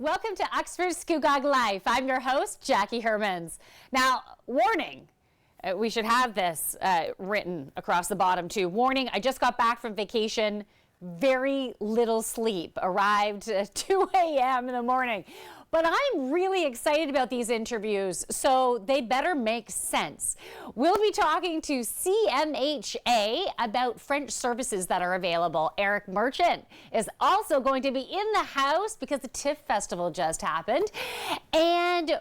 welcome to Uxbridge Scugog Life. I'm your host, Jackie Hermans. Now, warning, we should have this written across the bottom too. Warning, I just got back from vacation, very little sleep, arrived at 2 a.m. in the morning. But I'm really excited about these interviews, so they better make sense. We'll be talking to CMHA about French services that are available. Eric Merchant is also going to be in the house because the TIFF Festival just happened. And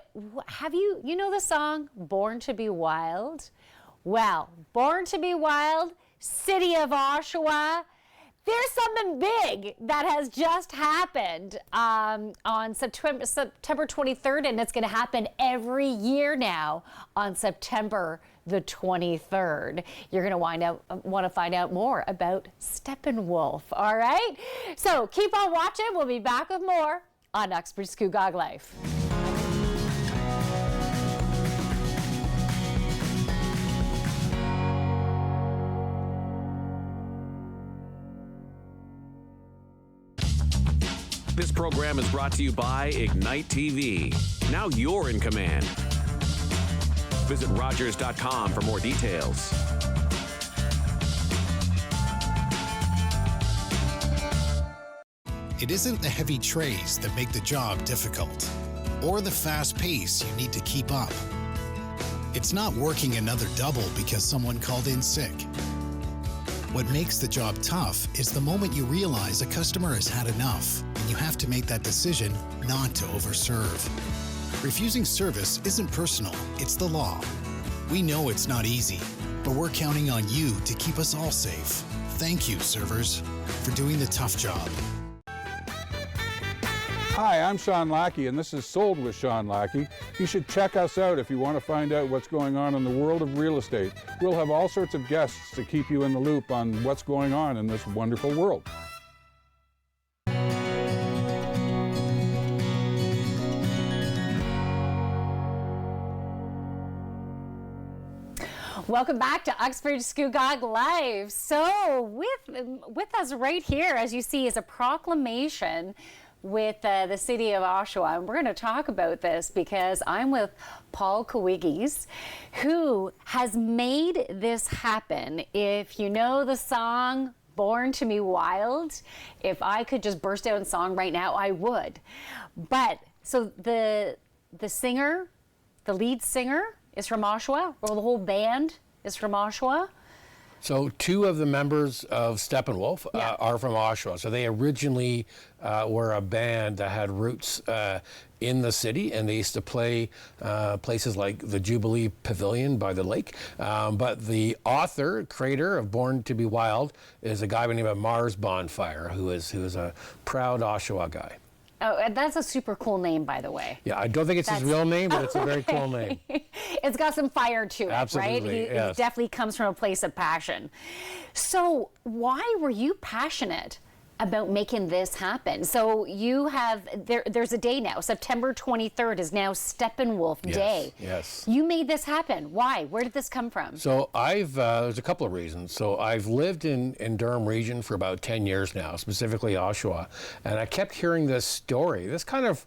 you know the song, Born to be Wild? Well, Born to be Wild, City of Oshawa. There's something big that has just happened on September 23rd, and it's going to happen every year now on September the 23rd. You're going to want to find out more about Steppenwolf, all right? So keep on watching. We'll be back with more on Uxbridge Scugog Life. This program is brought to you by Ignite TV. Now you're in command. Visit Rogers.com for more details. It isn't the heavy trays that make the job difficult, or the fast pace you need to keep up. It's not working another double because someone called in sick. What makes the job tough is the moment you realize a customer has had enough and you have to make that decision not to overserve. Refusing service isn't personal, it's the law. We know it's not easy, but we're counting on you to keep us all safe. Thank you, servers, for doing the tough job. Hi, I'm Sean Lackey, and this is Sold with Sean Lackey. You should check us out if you want to find out what's going on in the world of real estate. We'll have all sorts of guests to keep you in the loop on what's going on in this wonderful world. Welcome back to Uxbridge Scugog Live. So with us right here, as you see, is a proclamation with the city of Oshawa. And we're going to talk about this because I'm with Paul Kawigis, who has made this happen. If you know the song Born to be Wild, if I could just burst out in song right now, I would. But so the singer, the lead singer is from Oshawa, or the whole band is from Oshawa. So two of the members of Steppenwolf are from Oshawa. So they originally were a band that had roots in the city, and they used to play places like the Jubilee Pavilion by the lake. But the creator of Born to be Wild is a guy by the name of Mars Bonfire, who is a proud Oshawa guy. Oh, and that's a super cool name, by the way. Yeah, I don't think it's his real name, but it's a very cool name. It's got some fire to it, Absolutely, right? yes. He definitely comes from a place of passion. So why were you passionate about making this happen? So you have, there's a day now, September 23rd is now Steppenwolf Day. Yes. You made this happen. Why? Where did this come from? So there's a couple of reasons. So I've lived in Durham region for about 10 years now, specifically Oshawa, and I kept hearing this story, this kind of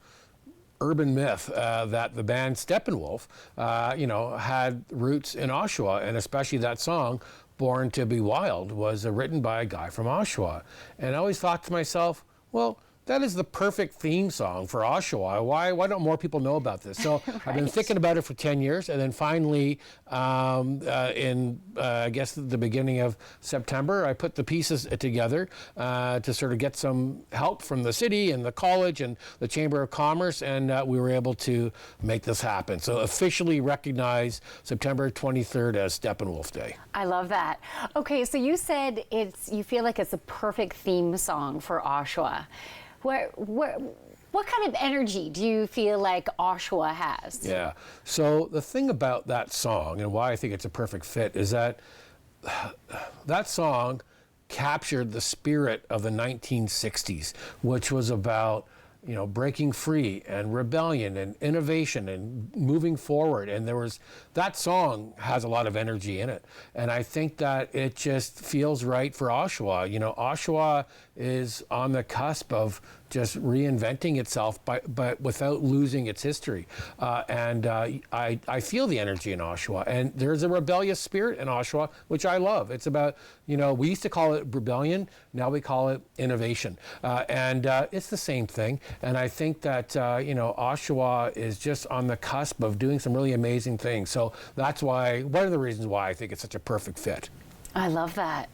urban myth that the band Steppenwolf, had roots in Oshawa, and especially that song, Born to be Wild, was written by a guy from Oshawa. And I always thought to myself, well, that is the perfect theme song for Oshawa. Why don't more people know about this? So Right. I've been thinking about it for 10 years, and then finally, I guess the beginning of September, I put the pieces together to sort of get some help from the city and the college and the Chamber of Commerce, and we were able to make this happen. So officially recognize September 23rd as Steppenwolf Day. I love that. Okay, so you said you feel like it's a perfect theme song for Oshawa. What kind of energy do you feel like Oshawa has? Yeah. So the thing about that song and why I think it's a perfect fit is that that song captured the spirit of the 1960s, which was about breaking free and rebellion and innovation and moving forward. And that song has a lot of energy in it. And I think that it just feels right for Oshawa. Oshawa is on the cusp of just reinventing itself, but without losing its history. I feel the energy in Oshawa, and there's a rebellious spirit in Oshawa, which I love. It's about, we used to call it rebellion, now we call it innovation. It's the same thing. And I think that, Oshawa is just on the cusp of doing some really amazing things. So that's one of the reasons why I think it's such a perfect fit. I love that.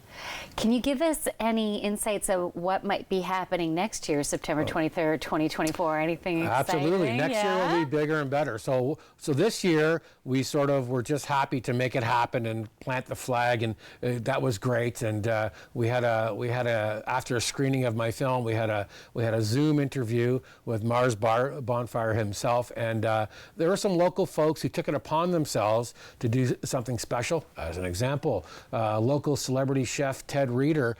Can you give us any insights of what might be happening next year, September 23rd, 2024? Anything exciting? Absolutely. Next year will be bigger and better. So this year we sort of were just happy to make it happen and plant the flag, and that was great. And we had a after a screening of my film, we had a Zoom interview with Mars Bonfire himself, and there were some local folks who took it upon themselves to do something special. As an example, local celebrity chef Ted Reeder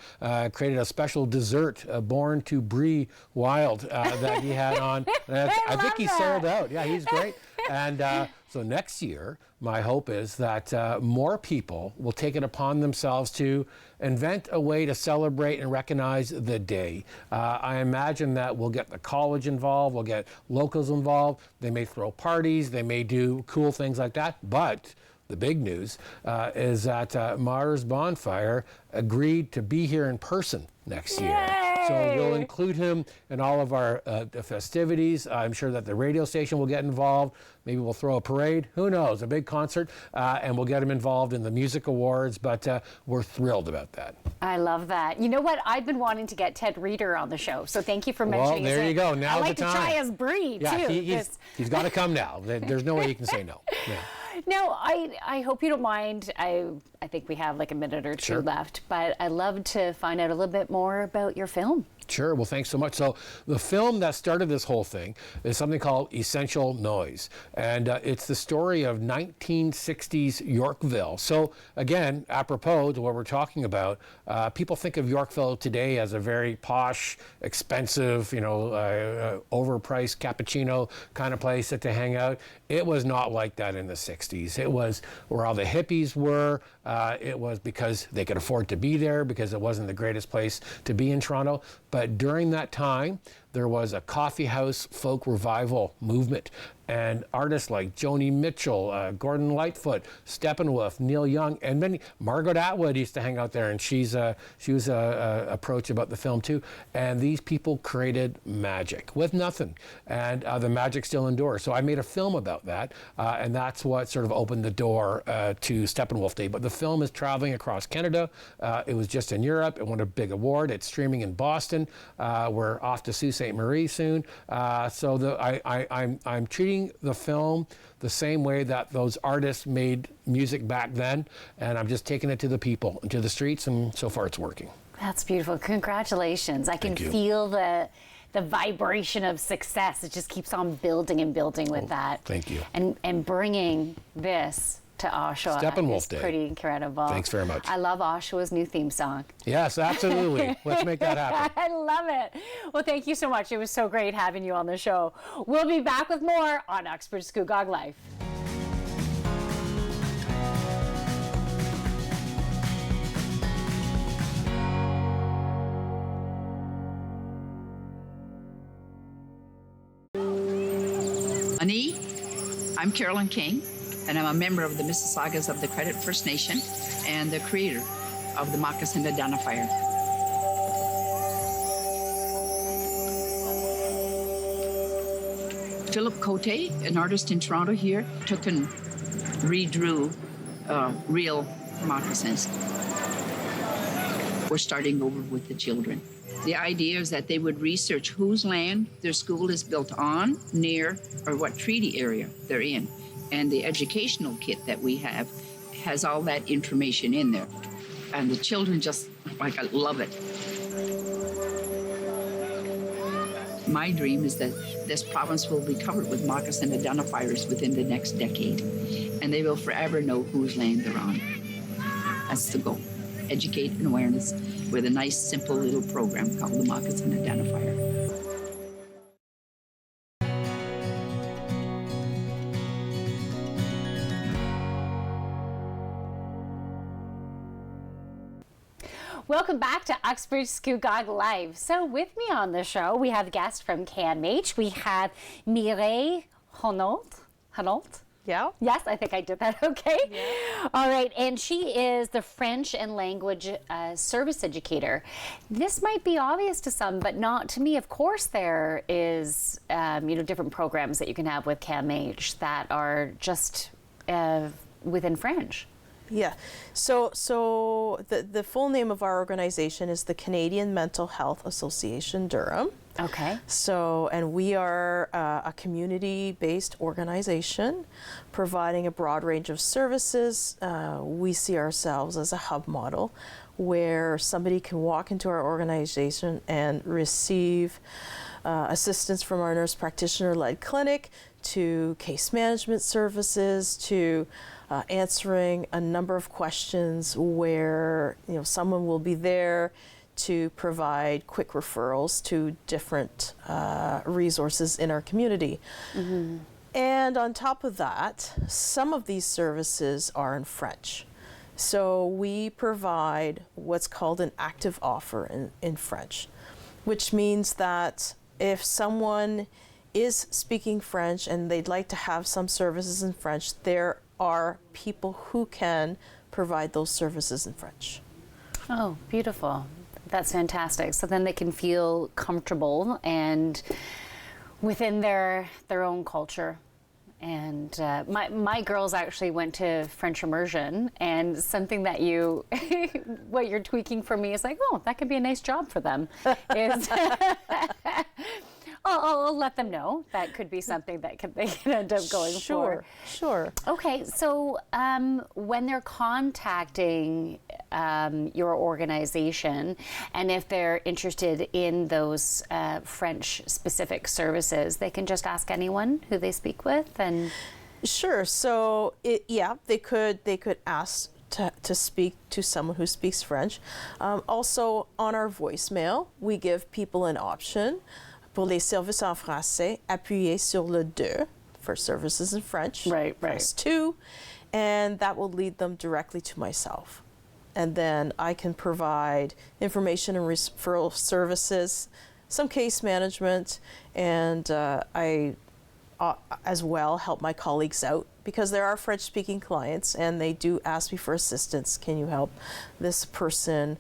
created a special dessert, Born to Brie Wild, that he had on. I think he sold out. Yeah, he's great. And so next year, my hope is that more people will take it upon themselves to invent a way to celebrate and recognize the day. I imagine that we'll get the college involved, we'll get locals involved. They may throw parties, they may do cool things like that, but the big news is that Mars Bonfire agreed to be here in person next year. Yay! So we'll include him in all of our festivities. I'm sure that the radio station will get involved. Maybe we'll throw a parade. Who knows? A big concert. And we'll get him involved in the music awards. But we're thrilled about that. I love that. You know what? I've been wanting to get Ted Reeder on the show. So thank you for mentioning Well, there you go. Now's I like the time. to try his Brie, Yeah, too. he's got to come now. There's no way he can say no. Yeah. No, I hope you don't mind. I think we have like a minute or two Sure. left, but I'd love to find out a little bit more about your film. Sure. Well, thanks so much. So the film that started this whole thing is something called Essential Noise. And it's the story of 1960s Yorkville. So again, apropos to what we're talking about, people think of Yorkville today as a very posh, expensive, overpriced cappuccino kind of place to hang out. It was not like that in the 60s. It was where all the hippies were. It was because they could afford to be there, because it wasn't the greatest place to be in Toronto. But during that time, there was a coffee house folk revival movement. And artists like Joni Mitchell, Gordon Lightfoot, Steppenwolf, Neil Young, and many. Margaret Atwood used to hang out there, and she was approached about the film too. And these people created magic with nothing, and the magic still endures. So I made a film about that, and that's what sort of opened the door to Steppenwolf Day. But the film is traveling across Canada. It was just in Europe. It won a big award. It's streaming in Boston. We're off to Sault Ste. Marie soon. So I'm treating the film the same way that those artists made music back then, and I'm just taking it to the people and to the streets, and so far it's working. That's beautiful. Congratulations. I can feel the vibration of success. It just keeps on building and building with that. Thank you. And bringing this to Oshawa Steppenwolf is Day. pretty incredible. Thanks very much. I love Oshawa's new theme song. Yes, absolutely. Let's make that happen. I love it. Well, thank you so much. It was so great having you on the show. We'll be back with more on Uxbridge Scugog Life. I'm Carolyn King, and I'm a member of the Mississaugas of the Credit First Nation and the creator of the Moccasin Identifier. Philip Cote, an artist in Toronto here, took and redrew real moccasins. We're starting over with the children. The idea is that they would research whose land their school is built on, near, or what treaty area they're in. And the educational kit that we have has all that information in there. And the children just, love it. My dream is that this province will be covered with moccasin identifiers within the next decade, and they will forever know whose land they're on. That's the goal. Educate and awareness with a nice, simple little program called the Moccasin Identifier. Welcome back to Uxbridge Scugog Life. So with me on the show, we have guests from CAMH. We have Mireille Hanault. Yeah. Yes, I think I did that okay. Yeah. All right, and she is the French and language service educator. This might be obvious to some, but not to me. Of course, there is different programs that you can have with CAMH that are just within French. Yeah. So the full name of our organization is the Canadian Mental Health Association Durham. Okay. So, and we are a community-based organization providing a broad range of services. We see ourselves as a hub model where somebody can walk into our organization and receive assistance from our nurse practitioner-led clinic, to case management services, to answering a number of questions where someone will be there to provide quick referrals to different resources in our community. Mm-hmm. And on top of that, some of these services are in French. So we provide what's called an active offer in French, which means that if someone is speaking French and they'd like to have some services in French, there are people who can provide those services in French. Oh, beautiful. That's fantastic. So then they can feel comfortable and within their own culture. And my girls actually went to French immersion, and something that what you're tweaking for me is like, oh, that could be a nice job for them. Is I'll let them know that could be something that they can end up going for. Sure. Okay, so when they're contacting your organization, and if they're interested in those French-specific services, they can just ask anyone who they speak with, and sure. So they could ask to speak to someone who speaks French. Also, on our voicemail, we give people an option. Pour les services en français, appuyez sur le 2 for services in French. Right. Press 2, and that will lead them directly to myself. And then I can provide information and referral services, some case management, and I as well help my colleagues out because there are French-speaking clients and they do ask me for assistance. Can you help this person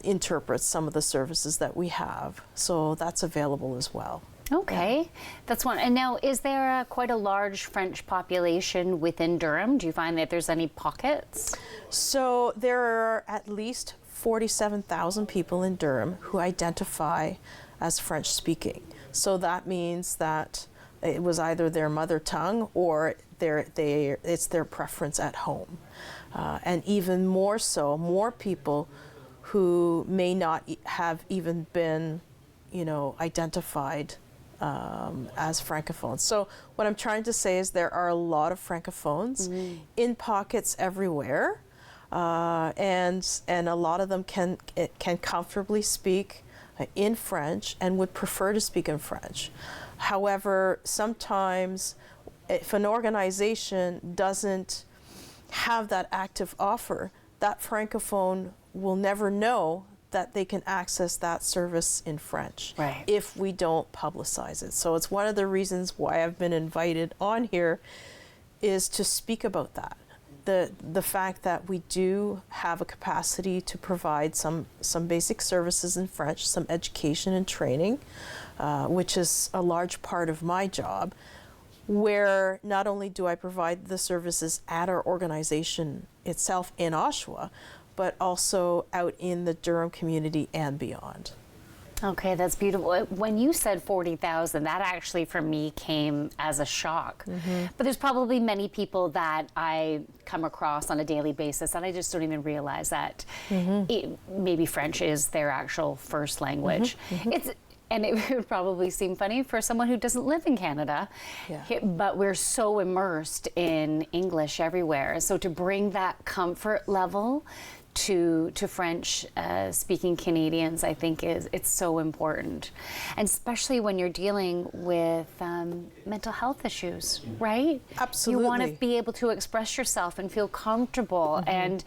interpret some of the services that we have? So that's available as well. Okay, that's one. And now, is there quite a large French population within Durham? Do you find that there's any pockets? So there are at least 47,000 people in Durham who identify as French-speaking. So that means that it was either their mother tongue or it's their preference at home. And even more so, more people who may not have even been, identified as Francophones. So what I'm trying to say is there are a lot of Francophones in pockets everywhere, and a lot of them can comfortably speak in French and would prefer to speak in French. However, sometimes if an organization doesn't have that active offer, that Francophone will never know that they can access that service in French if we don't publicize it. So it's one of the reasons why I've been invited on here is to speak about that. The fact that we do have a capacity to provide some basic services in French, some education and training, which is a large part of my job, where not only do I provide the services at our organization itself in Oshawa, but also out in the Durham community and beyond. Okay, that's beautiful. When you said 40,000, that actually for me came as a shock. Mm-hmm. But there's probably many people that I come across on a daily basis and I just don't even realize that maybe French is their actual first language. Mm-hmm. Mm-hmm. And it would probably seem funny for someone who doesn't live in Canada, but we're so immersed in English everywhere. So to bring that comfort level to French speaking Canadians, I think it's so important. And especially when you're dealing with mental health issues, right? Absolutely. You want to be able to express yourself and feel comfortable. And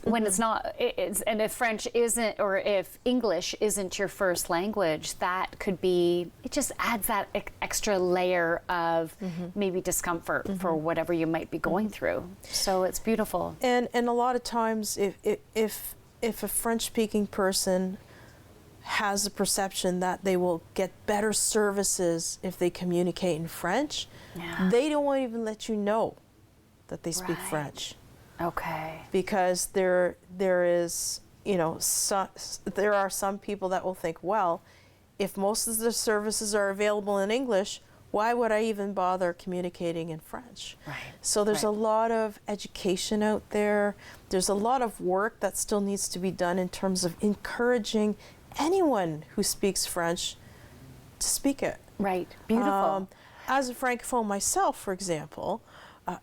when it's not, and if French isn't, or if English isn't your first language, that could be, it just adds that extra layer of maybe discomfort for whatever you might be going through. So it's beautiful. And a lot of times, if a French-speaking person has a perception that they will get better services if they communicate in French, they don't even let you know that they speak French. Okay. Because there is, there are some people that will think, well, if most of the services are available in English, why would I even bother communicating in French? Right. So there's a lot of education out there. There's a lot of work that still needs to be done in terms of encouraging anyone who speaks French to speak it. Right. Beautiful. As a Francophone myself, for example,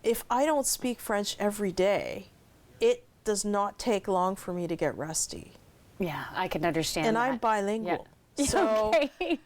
if I don't speak French every day, it does not take long for me to get rusty. Yeah, I can understand and that. I'm bilingual. Yeah. So, Okay.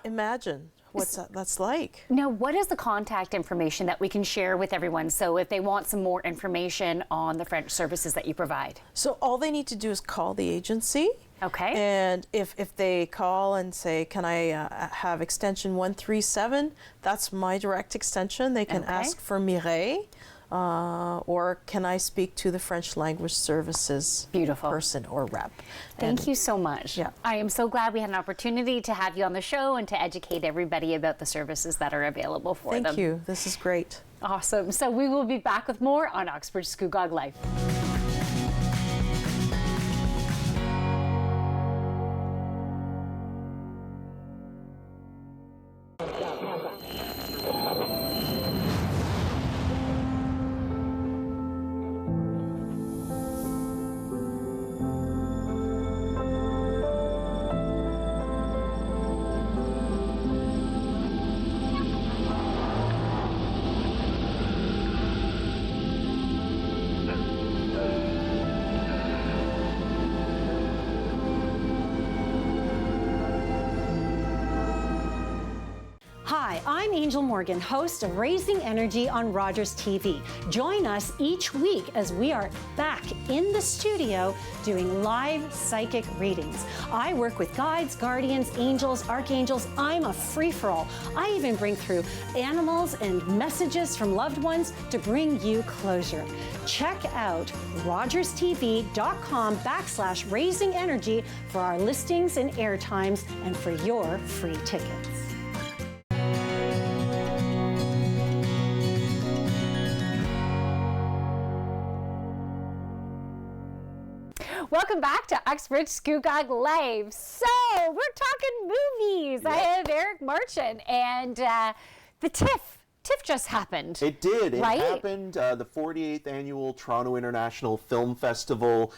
Imagine what that's like. Now, what is the contact information that we can share with everyone? So if they want some more information on the French services that you provide. So all they need to do is call the agency. Okay. And if they call and say, can I have extension 137, that's my direct extension. They can ask for Mireille, or can I speak to the French language services person or rep. Thank you so much. Yeah. I am so glad we had an opportunity to have you on the show and to educate everybody about the services that are available for them. Thank you. This is great. Awesome. So we will be back with more on Uxbridge Scugog Life. Hi, I'm Angel Morgan, host of Raising Energy on Rogers TV. Join us each week as we are back in the studio doing live psychic readings. I work with guides, guardians, angels, archangels. I'm a free-for-all. I even bring through animals and messages from loved ones to bring you closure. Check out rogerstv.com/raising energy for our listings and air times and for your free tickets. Welcome back to Uxbridge Scugog Life. So we're talking movies. I have Eric Marchant and the TIFF. TIFF just happened. It did. Right? It happened, the 48th Annual Toronto International Film Festival.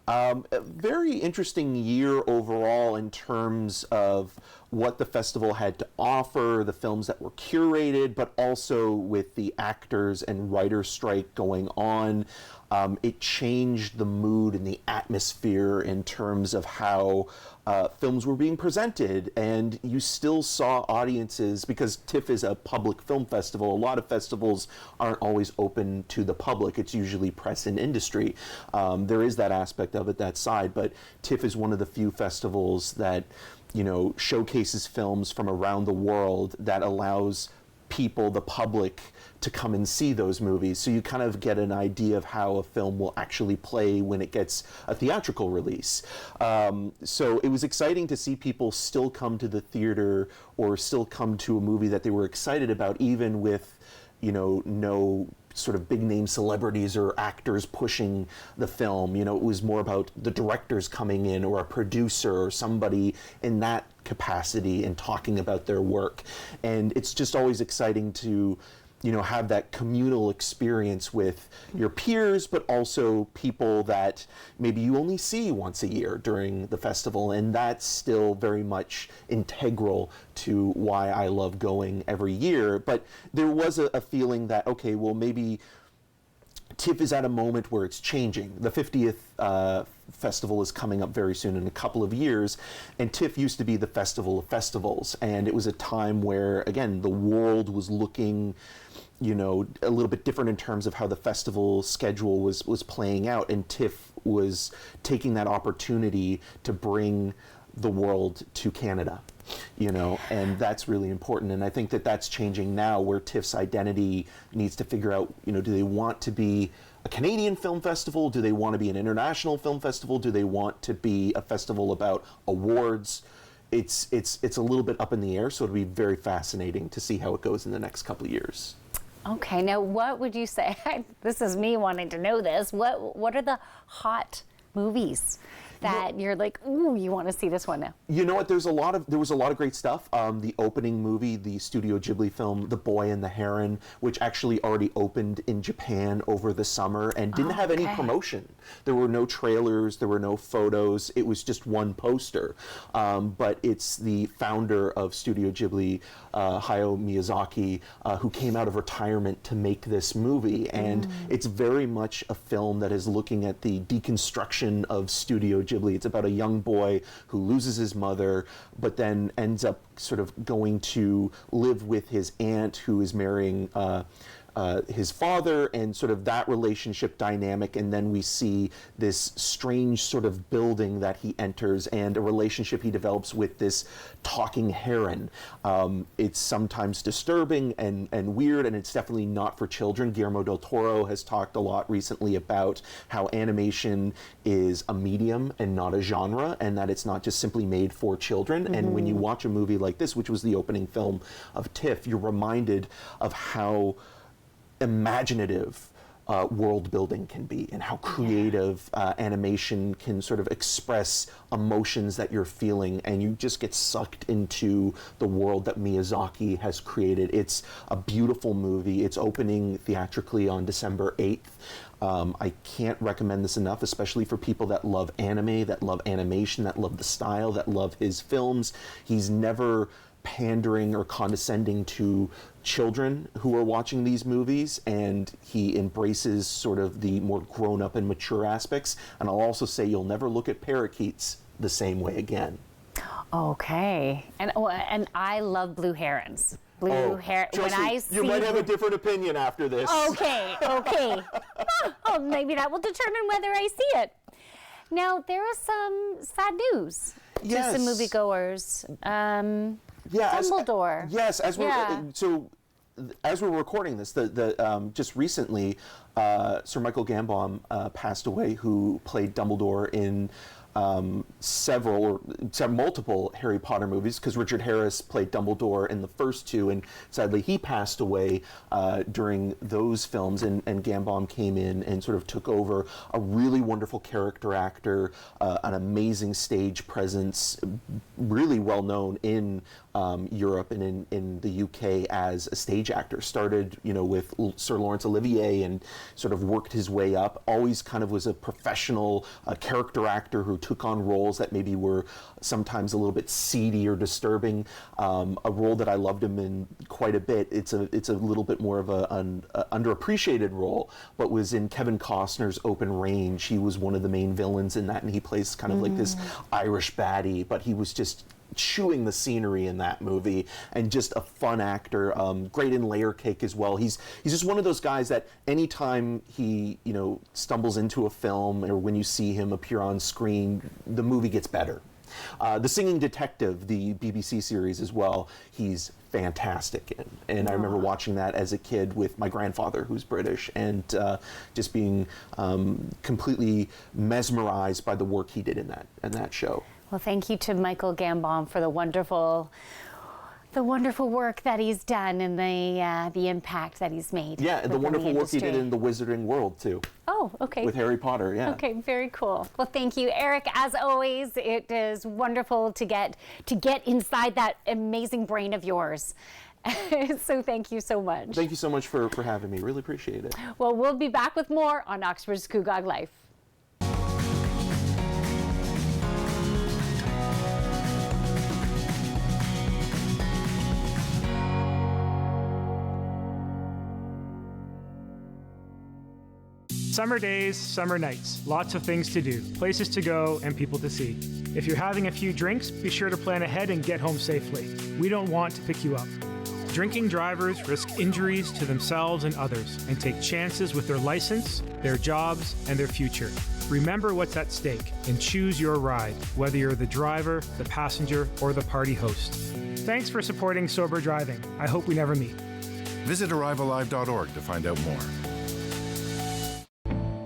A very interesting year overall in terms of what the festival had to offer, the films that were curated, but also with the actors and writers' strike going on. It changed the mood and the atmosphere in terms of how films were being presented, and you still saw audiences, because TIFF is a public film festival. A lot of festivals aren't always open to the public. It's usually press and industry. There is that aspect of it, that side, but TIFF is one of the few festivals that, showcases films from around the world, that allows people, the public, to come and see those movies. So you kind of get an idea of how a film will actually play when it gets a theatrical release. So it was exciting to see people still come to the theater or still come to a movie that they were excited about, even with, no sort of big name celebrities or actors pushing the film. It was more about the directors coming in, or a producer or somebody in that capacity and talking about their work. And it's just always exciting to have that communal experience with your peers, but also people that maybe you only see once a year during the festival. And that's still very much integral to why I love going every year. But there was a feeling that, okay, well, maybe TIFF is at a moment where it's changing. The 50th festival is coming up very soon, in a couple of years, and TIFF used to be the festival of festivals, and it was a time where, again, the world was looking you know, a little bit different in terms of how the festival schedule was playing out, and TIFF was taking that opportunity to bring the world to Canada, you know, and that's really important. And I think that that's changing now, where TIFF's identity needs to figure out, you know, do they want to be a Canadian film festival? Do they want to be an international film festival? Do they want to be a festival about awards? It's a little bit up in the air, so it'll be very fascinating to see how it goes in the next couple of years. Okay, now what would you say? This is me wanting to know this. What are the hot movies that you're like, ooh, you want to see this one now? You know what? There was a lot of great stuff. The opening movie, the Studio Ghibli film, The Boy and the Heron, which actually already opened in Japan over the summer and didn't have any promotion. There were no trailers, there were no photos. It was just one poster. But it's the founder of Studio Ghibli, Hayao Miyazaki, who came out of retirement to make this movie. And it's very much a film that is looking at the deconstruction of Studio Ghibli. It's about a young boy who loses his mother, but then ends up sort of going to live with his aunt, who is marrying his father, and sort of that relationship dynamic. And then we see this strange sort of building that he enters and a relationship he develops with this talking heron. It's sometimes disturbing and weird, and it's definitely not for children. Guillermo del Toro has talked a lot recently about how animation is a medium and not a genre, and that it's not just simply made for children. And when you watch a movie like this, which was the opening film of TIFF, you're reminded of how imaginative world building can be, and how creative animation can sort of express emotions that you're feeling, and you just get sucked into the world that Miyazaki has created. It's a beautiful movie. It's opening theatrically on December 8th. I can't recommend this enough, especially for people that love anime, that love animation, that love the style, that love his films. He's never pandering or condescending to children who are watching these movies, and he embraces sort of the more grown-up and mature aspects. And I'll also say you'll never look at parakeets the same way again. Okay, and I love blue herons. When I see you might have a different opinion after this. Okay. Oh, maybe that will determine whether I see it. Now, there is some sad news to some moviegoers. Dumbledore. As we're recording this, just recently, Sir Michael Gambon passed away, who played Dumbledore in multiple Harry Potter movies, because Richard Harris played Dumbledore in the first two, and sadly he passed away during those films, and Gambon came in and sort of took over. A really wonderful character actor, an amazing stage presence, really well known in Europe and in the UK as a stage actor. Started, you know, with Sir Laurence Olivier and sort of worked his way up. Always kind of was a professional character actor who took on roles that maybe were sometimes a little bit seedy or disturbing. A role that I loved him in quite a bit. It's a little bit more of an underappreciated role, but was in Kevin Costner's Open Range. He was one of the main villains in that, and he plays kind of like this Irish baddie, but he was just chewing the scenery in that movie, and just a fun actor. Great in Layer Cake as well. He's just one of those guys that anytime he, you know, stumbles into a film, or when you see him appear on screen, the movie gets better. The Singing Detective, the BBC series as well, he's fantastic in. And I remember watching that as a kid with my grandfather, who's British, and just being completely mesmerized by the work he did in that show. Well, thank you to Michael Gambon for the wonderful work that he's done, and the impact that he's made. Yeah, and the wonderful work he did in the Wizarding World too. Oh, okay. With Harry Potter, yeah. Okay, very cool. Well, thank you, Eric. As always, it is wonderful to get inside that amazing brain of yours. So thank you so much. Thank you so much for having me. Really appreciate it. Well, we'll be back with more on Uxbridge Scugog Life. Summer days, summer nights, lots of things to do, places to go, and people to see. If you're having a few drinks, be sure to plan ahead and get home safely. We don't want to pick you up. Drinking drivers risk injuries to themselves and others and take chances with their license, their jobs, and their future. Remember what's at stake and choose your ride, whether you're the driver, the passenger, or the party host. Thanks for supporting sober driving. I hope we never meet. Visit arrivealive.org to find out more.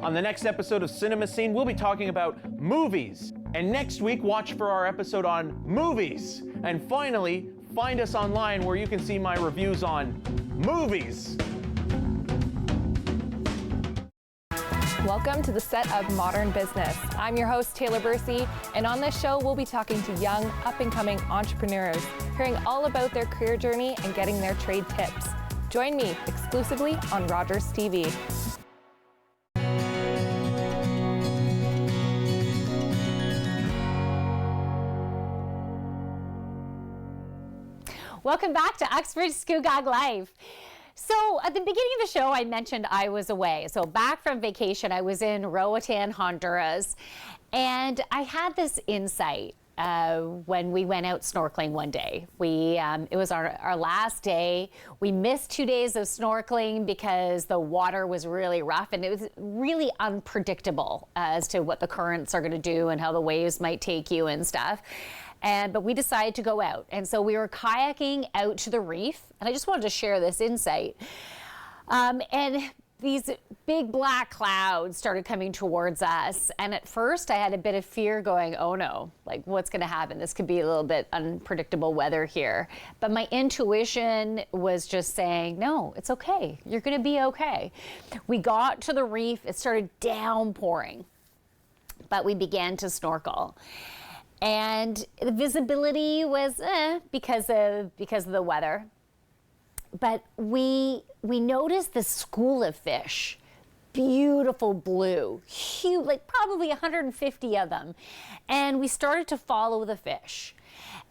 On the next episode of Cinema Scene, we'll be talking about movies. And next week, watch for our episode on movies. And finally, find us online where you can see my reviews on movies. Welcome to the set of Modern Business. I'm your host, Taylor Bursey, and on this show, we'll be talking to young, up-and-coming entrepreneurs, hearing all about their career journey and getting their trade tips. Join me exclusively on Rogers TV. Welcome back to Uxbridge Scugog Life. So at the beginning of the show, I mentioned I was away. So back from vacation, I was in Roatan, Honduras, and I had this insight when we went out snorkeling one day. It was our last day. We missed 2 days of snorkeling because the water was really rough and it was really unpredictable as to what the currents are going to do and how the waves might take you and stuff. But we decided to go out. And so we were kayaking out to the reef. And I just wanted to share this insight. And these big black clouds started coming towards us. And at first I had a bit of fear going, oh no, like what's going to happen? This could be a little bit unpredictable weather here. But my intuition was just saying, no, it's okay. You're going to be okay. We got to the reef. It started downpouring. But we began to snorkel. And the visibility was because of the weather. But we noticed the school of fish, beautiful blue, huge, like probably 150 of them. And we started to follow the fish.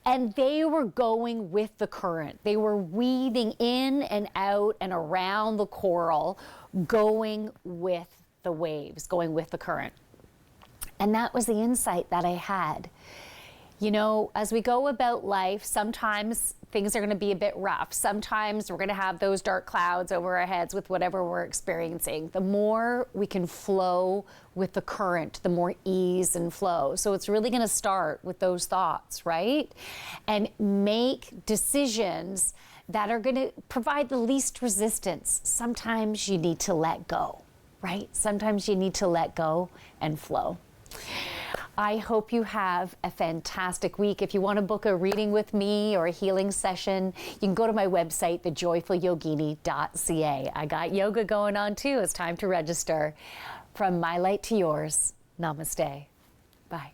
And they were going with the current. They were weaving in and out and around the coral, going with the waves, going with the current. And that was the insight that I had. You know, as we go about life, sometimes things are going to be a bit rough. Sometimes we're going to have those dark clouds over our heads with whatever we're experiencing. The more we can flow with the current, the more ease and flow. So it's really going to start with those thoughts, right? And make decisions that are going to provide the least resistance. Sometimes you need to let go, right? Sometimes you need to let go and flow. I hope you have a fantastic week. If you want to book a reading with me or a healing session, you can go to my website, thejoyfulyogini.ca. I got yoga going on too. It's time to register. From my light to yours, namaste. Bye.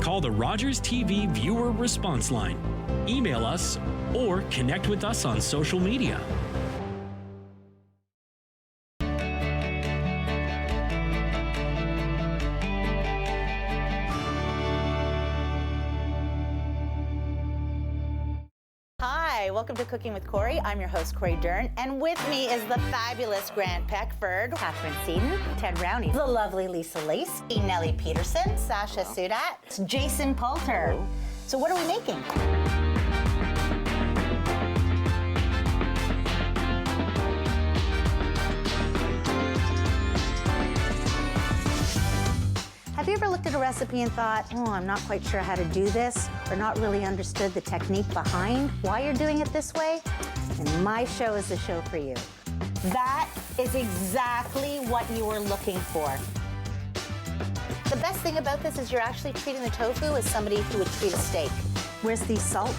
Call the Rogers TV viewer response line, email us, or connect with us on social media. Hi, welcome to Cooking with Corey. I'm your host, Corey Dern, and with me is the fabulous Grant Peckford, Catherine Seaton, Ted Rowney, the lovely Lisa Lace, Nellie Peterson, Sasha Sudat, Jason Poulter. So what are we making? Have you ever looked at a recipe and thought, oh, I'm not quite sure how to do this, or not really understood the technique behind why you're doing it this way? And my show is the show for you. That is exactly what you were looking for. The best thing about this is you're actually treating the tofu as somebody who would treat a steak. Where's the salt?